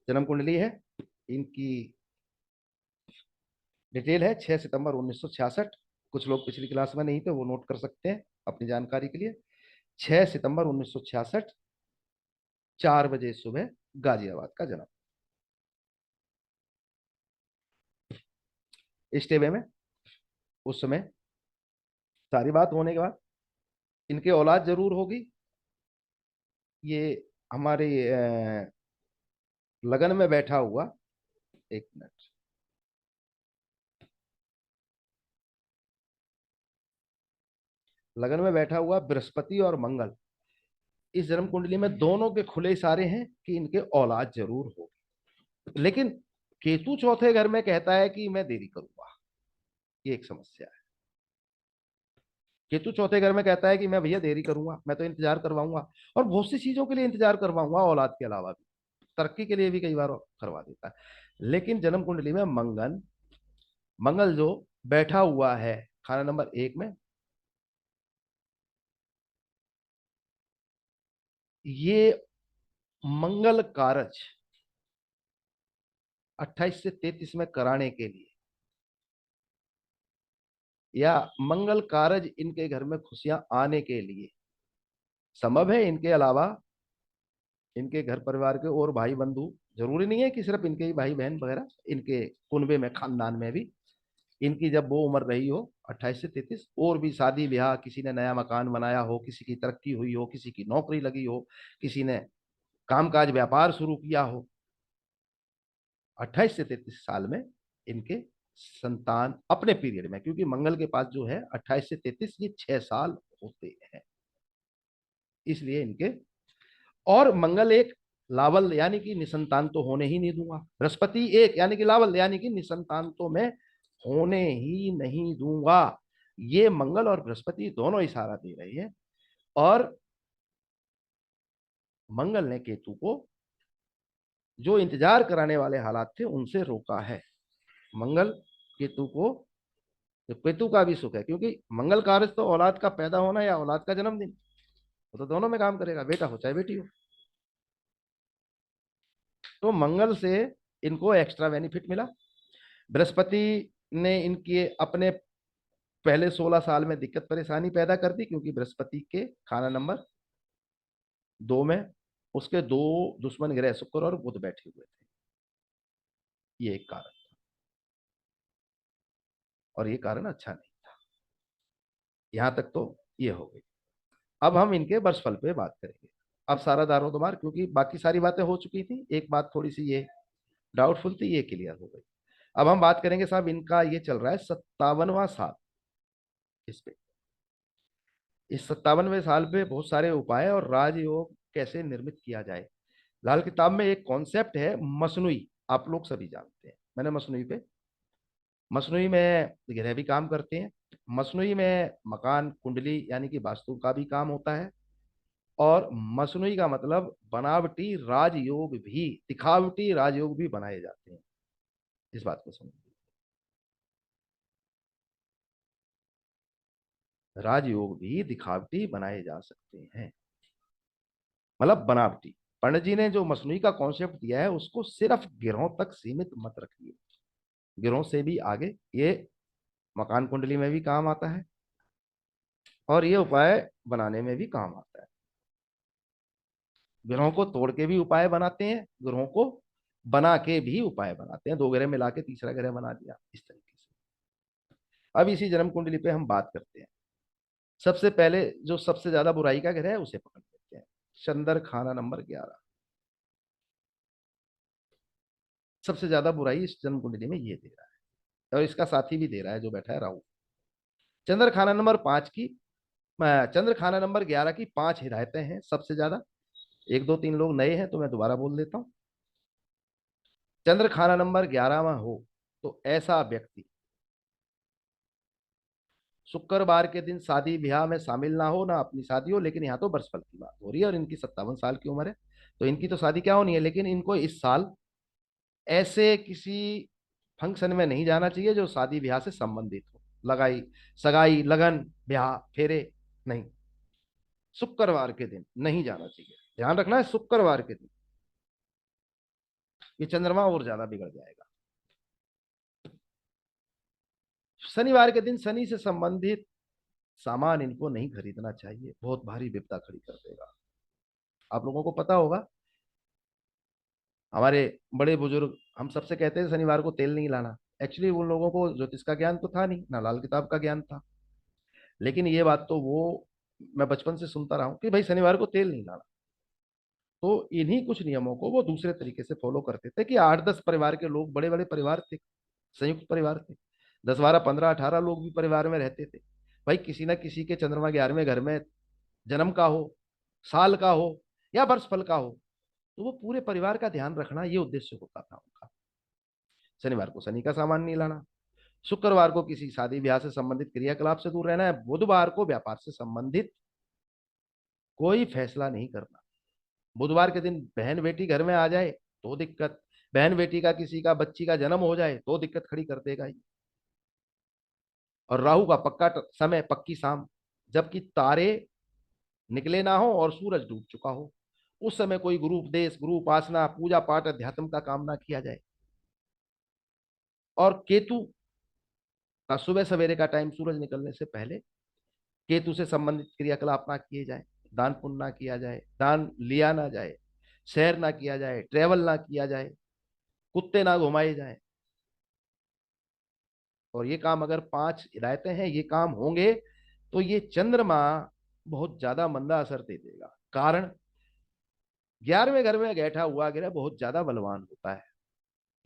जन्म कुंडली है, इनकी डिटेल है 6 सितंबर 1966। कुछ लोग पिछली क्लास में नहीं थे, वो नोट कर सकते हैं अपनी जानकारी के लिए। 6 सितंबर 1966, 4 बजे सुबह, गाजियाबाद का जन्म। इस टेबे में उस समय सारी बात होने के बाद इनके औलाद जरूर होगी। ये हमारे लगन में बैठा हुआ, एक मिनट, लगन में बैठा हुआ बृहस्पति और मंगल, इस जन्म कुंडली में दोनों के खुले इशारे हैं कि इनके औलाद जरूर होगी। लेकिन केतु चौथे घर में कहता है कि मैं देरी करूंगा, ये एक समस्या है। केतु चौथे घर में कहता है कि मैं भैया देरी करूंगा, मैं तो इंतजार करवाऊंगा, और बहुत सी चीजों के लिए इंतजार करवाऊंगा, औलाद के अलावा भी, तरक्की के लिए भी कई बार करवा देता है। लेकिन जन्म कुंडली में मंगल, मंगल जो बैठा हुआ है खाना नंबर 1 में, ये मंगल कारज 28 से 33 में कराने के लिए, या मंगल कारज इनके घर में खुशियां आने के लिए संभव है। इनके अलावा इनके घर परिवार के और भाई बंधु, जरूरी नहीं है कि सिर्फ इनके ही भाई बहन वगैरह, इनके कुनबे में, खानदान में भी, इनकी जब वो उम्र रही हो 28 से 33, और भी शादी ब्याह, किसी ने नया मकान बनाया हो, किसी की तरक्की हुई हो, किसी की नौकरी लगी हो, किसी ने कामकाज व्यापार शुरू किया हो, 28 से 33 साल में इनके संतान अपने पीरियड में, क्योंकि मंगल के पास जो है 28 से 33, ये 6 साल होते हैं, इसलिए इनके। और मंगल एक लावल यानी कि निसंतान तो होने ही नहीं दूंगा, बृहस्पति एक यानी कि लावल यानी कि निसंतान तो मैं होने ही नहीं दूंगा, ये मंगल और बृहस्पति दोनों इशारा दे रहे हैं। और मंगल ने केतु को जो इंतजार कराने वाले हालात थे उनसे रोका है। मंगल केतु को, तो केतु का भी सुख है, क्योंकि मंगल कारज तो औलाद का पैदा होना या औलाद का जन्मदिन, वो तो दोनों में काम करेगा, बेटा हो चाहे बेटी हो। तो मंगल से इनको एक्स्ट्रा बेनिफिट मिला। बृहस्पति ने इनके अपने पहले 16 साल में दिक्कत परेशानी पैदा कर दी, क्योंकि बृहस्पति के खाना नंबर 2 में उसके दो दुश्मन ग्रह शुक्र और बुध बैठे हुए थे, ये एक कारण था, और ये कारण अच्छा नहीं था। यहां तक तो ये हो गई। अब हम इनके वर्षफल पे बात करेंगे। अब सारा दारोमदार, क्योंकि बाकी सारी बातें हो चुकी थी, एक बात थोड़ी सी ये डाउटफुल थी, ये क्लियर हो गई। अब हम बात करेंगे साहब, इनका ये चल रहा है 57वां साल। इस पे, इस 57वें साल पे बहुत सारे उपाय और राजयोग कैसे निर्मित किया जाए। लाल किताब में एक कॉन्सेप्ट है मसनुई, आप लोग सभी जानते हैं, मैंने मसनुई पे, मसनुई में ग्रह भी काम करते हैं, मसनुई में मकान कुंडली यानी कि वास्तु का भी काम होता है, और मसनुई का मतलब बनावटी राजयोग भी, दिखावटी राजयोग भी बनाए जाते हैं। इस बात को समझिए, राजयोग भी दिखावटी बनाए जा सकते हैं, मतलब बनावटी। पंडित जी ने जो मसनुई का कॉन्सेप्ट दिया है उसको सिर्फ गिरोह तक सीमित मत रखिए, गिरोह से भी आगे ये मकान कुंडली में भी काम आता है, और ये उपाय बनाने में भी काम आता है। ग्रहों को तोड़ के भी उपाय बनाते हैं, ग्रहों को बना के भी उपाय बनाते हैं, दो ग्रह मिला के तीसरा ग्रह बना दिया, इस तरीके से। अब इसी जन्म कुंडली पे हम बात करते हैं। सबसे पहले जो सबसे ज्यादा बुराई का ग्रह है उसे पकड़ लेते हैं, चंद्र खाना नंबर 11। सबसे ज्यादा बुराई इस जन्म कुंडली में ये दे रहा है, और इसका साथी भी दे रहा है जो बैठा है राहु। चंद्र खाना नंबर 5 की, चंद्र खाना नंबर 11 की 5 हिदायतें हैं सबसे ज्यादा। एक दो तीन लोग नए हैं तो मैं दोबारा बोल देता हूँ। चंद्र खाना नंबर 11 में हो तो ऐसा व्यक्ति शुक्रवार के दिन शादी ब्याह में शामिल ना हो, ना अपनी शादी हो, लेकिन यहाँ तो वर्षफल की बात हो रही है और इनकी 57 साल की उम्र है, तो इनकी तो शादी क्या होनी है, लेकिन इनको इस साल ऐसे किसी फंक्शन में नहीं जाना चाहिए जो शादी ब्याह से संबंधित हो, लगाई सगाई लगन ब्याह फेरे, नहीं, शुक्रवार के दिन नहीं जाना चाहिए, ध्यान रखना है, शुक्रवार के दिन। ये चंद्रमा और ज्यादा बिगड़ जाएगा। शनिवार के दिन शनि से संबंधित सामान इनको नहीं खरीदना चाहिए, बहुत भारी विपदा खड़ी कर देगा। आप लोगों को पता होगा, हमारे बड़े बुजुर्ग हम सबसे कहते हैं शनिवार को तेल नहीं लाना। एक्चुअली उन लोगों को ज्योतिष का ज्ञान तो था नहीं, ना लाल किताब का ज्ञान था, लेकिन ये बात तो वो मैं बचपन से सुनता रहा हूँ कि भाई शनिवार को तेल नहीं लाना। तो इन्हीं कुछ नियमों को वो दूसरे तरीके से फॉलो करते थे कि 8-10 परिवार के लोग, बड़े बड़े परिवार थे, संयुक्त परिवार थे, 10, 12, 15, 18 लोग भी परिवार में रहते थे। भाई किसी ना किसी के चंद्रमा 11वें घर में जन्म का हो, साल का हो, या वर्ष फल का हो, तो वो पूरे परिवार का ध्यान रखना, ये उद्देश्य होता था उनका। शनिवार को शनि का सामान नहीं लाना, शुक्रवार को किसी शादी ब्याह से संबंधित क्रियाकलाप से दूर रहना है, बुधवार को व्यापार से संबंधित कोई फैसला नहीं करना। बुधवार के दिन बहन बेटी घर में आ जाए तो दिक्कत, बहन बेटी का किसी का बच्ची का जन्म हो जाए तो दिक्कत खड़ी कर देगा ही। और राहु का पक्का समय, पक्की शाम, जबकि तारे निकले ना हो और सूरज डूब चुका हो, उस समय कोई गुरु उपदेश, गुरु उपासना, पूजा पाठ, अध्यात्म का काम ना किया जाए। और केतु का सुबह सवेरे का टाइम, सूरज निकलने से पहले केतु से संबंधित क्रियाकलाप ना किए जाए, दान पुण्य ना किया जाए, दान लिया ना जाए, सैर ना किया जाए, ट्रेवल ना किया जाए, कुत्ते ना घुमाए जाए। और ये काम, अगर 5 हिदायतें हैं, ये काम होंगे तो ये चंद्रमा बहुत ज्यादा मंदा असर दे देगा। कारण 11वें घर में बैठा हुआ ग्रह बहुत ज्यादा बलवान होता है।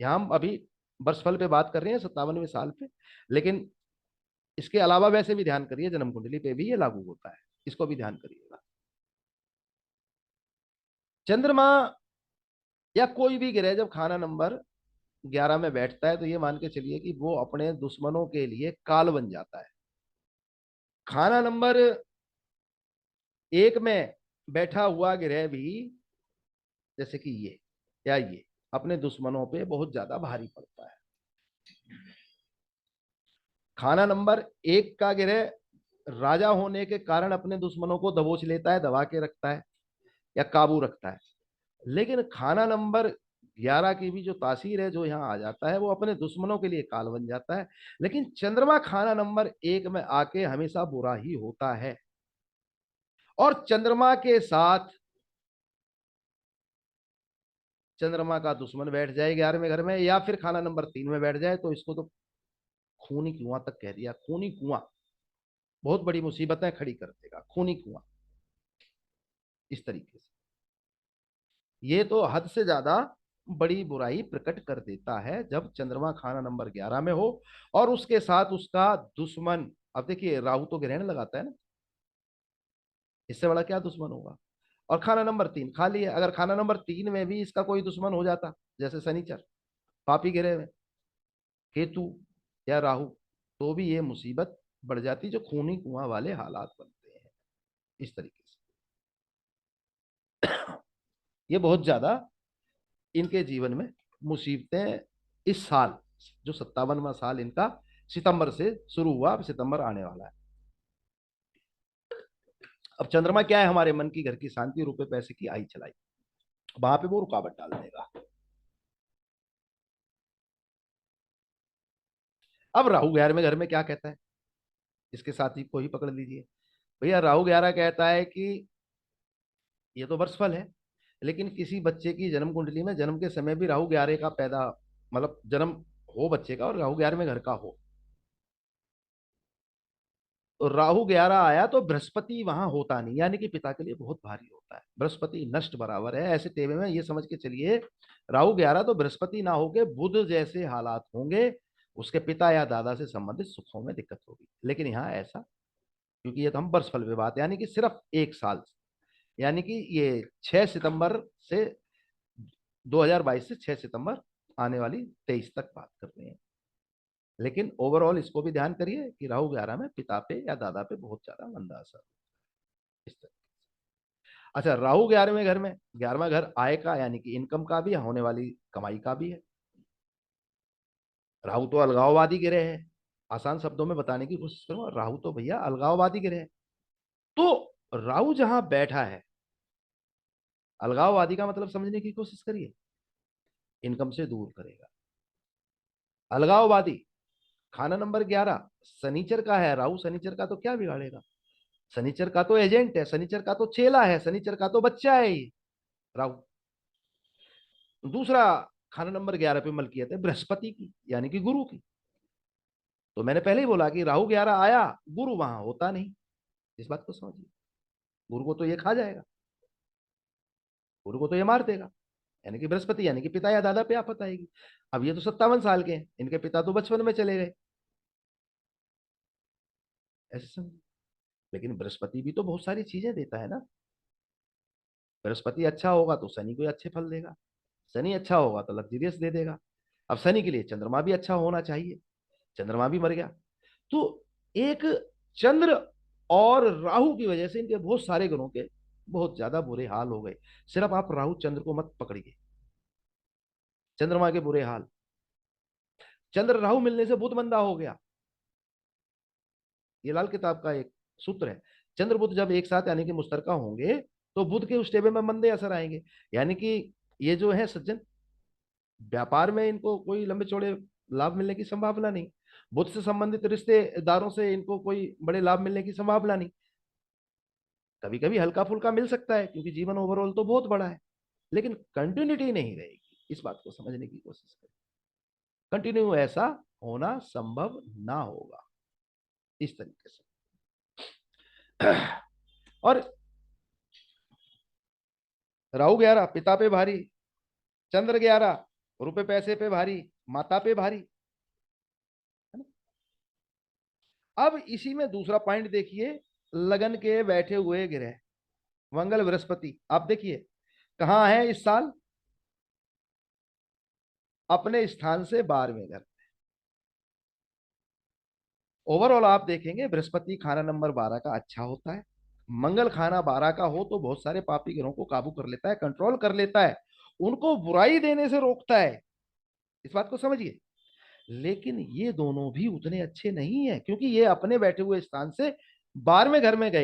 यहाँ हम अभी वर्षफल पे बात कर रहे हैं 57वें साल पे, लेकिन इसके अलावा वैसे भी ध्यान करिए, जन्म कुंडली पे भी ये लागू होता है, इसको भी ध्यान करिएगा। चंद्रमा या कोई भी ग्रह जब खाना नंबर 11 में बैठता है तो ये मान के चलिए कि वो अपने दुश्मनों के लिए काल बन जाता है। खाना नंबर 1 में बैठा हुआ ग्रह भी, जैसे कि ये या ये, अपने दुश्मनों पे बहुत ज्यादा भारी पड़ता है। खाना नंबर 1 का ग्रह राजा होने के कारण अपने दुश्मनों को दबोच लेता है, दबा के रखता है या काबू रखता है। लेकिन खाना नंबर 11 की भी जो तासीर है, जो यहाँ आ जाता है, वो अपने दुश्मनों के लिए काल बन जाता है। लेकिन चंद्रमा खाना नंबर 1 में आके हमेशा बुरा ही होता है। और चंद्रमा के साथ चंद्रमा का दुश्मन बैठ जाए 11वें घर में, या फिर खाना नंबर 3 में बैठ जाए, तो इसको तो खूनी कुआं तक कह दिया। खूनी कुआं बहुत बड़ी मुसीबतें खड़ी कर देगा, खूनी कुआं, इस तरीके से ये तो हद से ज्यादा बड़ी बुराई प्रकट कर देता है जब चंद्रमा खाना नंबर 11 में हो और उसके साथ उसका दुश्मन। अब देखिए, राहु तो ग्रहण लगाता है ना, इससे बड़ा क्या दुश्मन होगा। और खाना नंबर 3 खाली है, अगर खाना नंबर 3 में भी इसका कोई दुश्मन हो जाता, जैसे शनिचर, पापी ग्रह में केतु या राहु, तो भी ये मुसीबत बढ़ जाती, जो खूनी कुआं वाले हालात बनते हैं इस तरीके से। ये बहुत ज्यादा इनके जीवन में मुसीबतें, इस साल जो 57वां साल इनका सितंबर से शुरू हुआ, अब सितंबर आने वाला है। अब चंद्रमा क्या है, हमारे मन की, घर की शांति, रुपए पैसे की आई चलाई, वहां पे वो रुकावट डाल देगा। अब राहु 11वें घर में क्या कहता है, इसके साथ ही को ही पकड़ लीजिए। भैया राहु 11 कहता है कि ये तो वर्षफल है, लेकिन किसी बच्चे की जन्म कुंडली में जन्म के समय भी राहु 11 का पैदा, मतलब जन्म हो बच्चे का और राहु 11वें घर का हो, तो राहु 11 आया तो बृहस्पति वहां होता नहीं, यानी कि पिता के लिए बहुत भारी होता है। बृहस्पति नष्ट बराबर है, ऐसे टेबल में ये समझ के चलिए, राहु 11 तो बृहस्पति ना होके बुध जैसे हालात होंगे, उसके पिता या दादा से संबंधित सुखों में दिक्कत होगी। लेकिन यहाँ ऐसा, क्योंकि ये तो हम वर्षफल पे बात, यानी कि सिर्फ 1 साल, यानी कि ये 6 सितंबर से 2022 से 6 सितंबर आने वाली 23 तक बात कर रहे हैं। लेकिन ओवरऑल इसको भी ध्यान करिए कि राहु 11 में पिता पे या दादा पे बहुत ज्यादा मंदा असर, इस तरह। अच्छा, राहु 11वें घर में, 11वां घर आय का, यानी कि इनकम का भी है, होने वाली कमाई का भी है। राहु तो अलगाववादी ग्रह है, आसान शब्दों में बताने की कोशिश करूंगा, राहु तो भैया अलगाववादी ग्रह है। तो राहु जहां बैठा है, अलगाववादी का मतलब समझने की कोशिश करिए। इनकम से दूर करेगा। अलगाववादी, खाना नंबर 11 शनिचर का है। राहु शनिचर का तो क्या बिगाड़ेगा, शनिचर का तो एजेंट है, शनिचर का तो चेला है, शनिचर का तो बच्चा है ये राहु। दूसरा, खाना नंबर 11 पे मलकियत है बृहस्पति की, यानी कि गुरु की। तो मैंने पहले ही बोला कि राहु 11 आया, गुरु वहां होता नहीं। इस बात को समझिए, गुरु को तो ये खा जाएगा, गुरु को तो ये मार देगा, यानी कि बृहस्पति, यानी कि पिता या दादा पे आफत आएगी। अब ये तो 57 साल के हैं, इनके पिता तो बचपन में चले गए, ऐसे समझिए। लेकिन बृहस्पति भी तो बहुत सारी चीजें देता है ना। बृहस्पति अच्छा होगा तो शनि को अच्छे फल देगा, शनि अच्छा होगा तो लग्जरियस दे देगा। अब शनि के लिए चंद्रमा भी अच्छा होना चाहिए, चंद्रमा भी मर गया। तो एक चंद्र और राहु की वजह से इनके बहुत सारे ग्रहों के बहुत ज्यादा बुरे हाल हो गए। सिर्फ आप राहु चंद्र को मत पकड़िए, चंद्रमा के बुरे हाल। चंद्र राहु मिलने से बुध मंदा हो गया, ये लाल किताब का एक सूत्र है। चंद्र बुध जब एक साथ यानी कि मुश्तरका होंगे तो बुध के उस टेबल में मंदे असर आएंगे। यानी कि ये जो है सज्जन, व्यापार में इनको कोई लंबे चौड़े लाभ मिलने की संभावना नहीं, बुध से संबंधित रिश्तेदारों से इनको कोई बड़े लाभ मिलने की संभावना नहीं। कभी कभी हल्का फुल्का मिल सकता है क्योंकि जीवन ओवरऑल तो बहुत बड़ा है, लेकिन कंटिन्यूटी नहीं रहेगी। इस बात को समझने की कोशिश करें, कंटिन्यू ऐसा होना संभव ना होगा इस तरीके से। और राहु 11 पिता पे भारी, चंद्र 11 रुपए पैसे पे भारी, माता पे भारी, है ना। अब इसी में दूसरा पॉइंट देखिए, लगन के बैठे हुए ग्रह मंगल बृहस्पति, आप देखिए कहां है इस साल, अपने स्थान से 12वें घर। ओवरऑल आप देखेंगे बृहस्पति खाना नंबर 12 का अच्छा होता है, मंगल खाना 12 का हो तो बहुत सारे पापी ग्रहों को काबू कर लेता है, कंट्रोल कर लेता है, उनको बुराई देने से रोकता है। इस बात को समझिए। लेकिन ये दोनों भी उतने अच्छे नहीं है, क्योंकि ये अपने बैठे हुए स्थान से 12वें घर में गए।